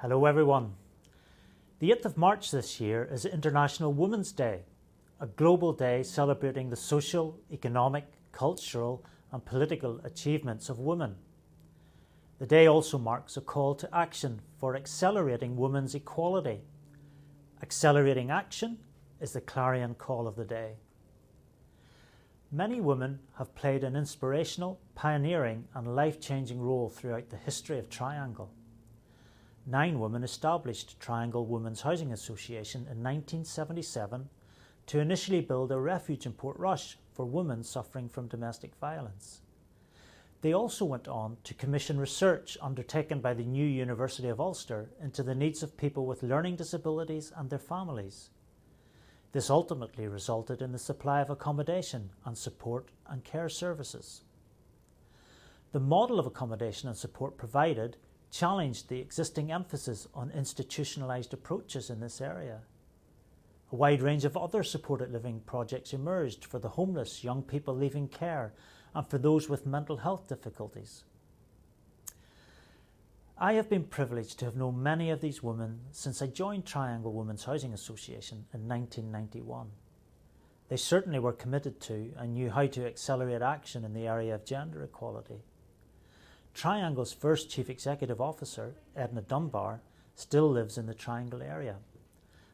Hello everyone. The 8th of March this year is International Women's Day, a global day celebrating the social, economic, cultural and political achievements of women. The day also marks a call to action for accelerating women's equality. Accelerating action is the clarion call of the day. Many women have played an inspirational, pioneering and life-changing role throughout the history of Triangle. 9 women established Triangle Women's Housing Association in 1977 to initially build a refuge in Portrush for women suffering from domestic violence. They also went on to commission research undertaken by the new University of Ulster into the needs of people with learning disabilities and their families. This ultimately resulted in the supply of accommodation and support and care services. The model of accommodation and support provided challenged the existing emphasis on institutionalised approaches in this area. A wide range of other supported living projects emerged for the homeless, young people leaving care, and for those with mental health difficulties. I have been privileged to have known many of these women since I joined Triangle Women's Housing Association in 1991. They certainly were committed to and knew how to accelerate action in the area of gender equality. Triangle's first Chief Executive Officer, Edna Dunbar, still lives in the Triangle area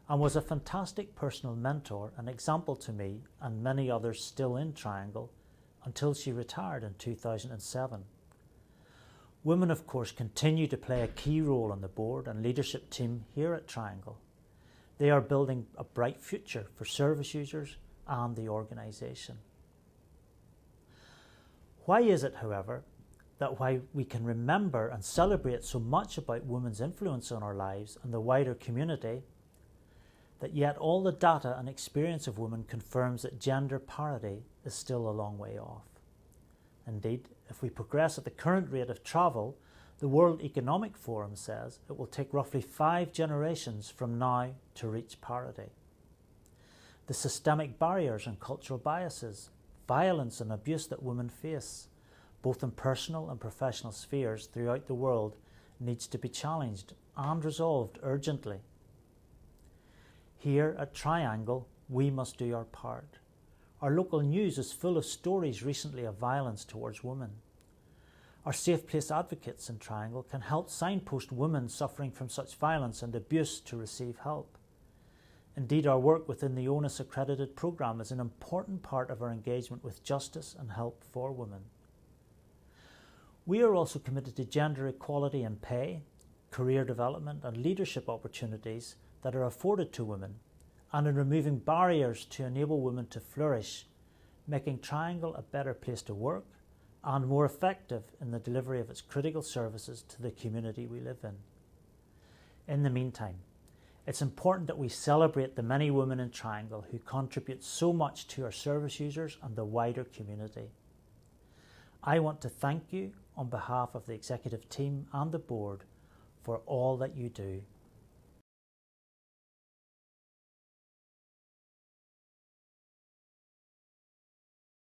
and was a fantastic personal mentor and example to me and many others still in Triangle until she retired in 2007. Women, of course, continue to play a key role on the board and leadership team here at Triangle. They are building a bright future for service users and the organisation. Why is it, however, that while we can remember and celebrate so much about women's influence on our lives and the wider community, that yet all the data and experience of women confirms that gender parity is still a long way off? Indeed, if we progress at the current rate of travel, the World Economic Forum says it will take roughly 5 generations from now to reach parity. The systemic barriers and cultural biases, violence and abuse that women face, both in personal and professional spheres throughout the world, needs to be challenged and resolved urgently. Here at Triangle, we must do our part. Our local news is full of stories recently of violence towards women. Our Safe Place advocates in Triangle can help signpost women suffering from such violence and abuse to receive help. Indeed, our work within the ONUS accredited programme is an important part of our engagement with justice and help for women. We are also committed to gender equality in pay, career development and leadership opportunities that are afforded to women, and in removing barriers to enable women to flourish, making Triangle a better place to work and more effective in the delivery of its critical services to the community we live in. In the meantime, it's important that we celebrate the many women in Triangle who contribute so much to our service users and the wider community. I want to thank you on behalf of the executive team and the board for all that you do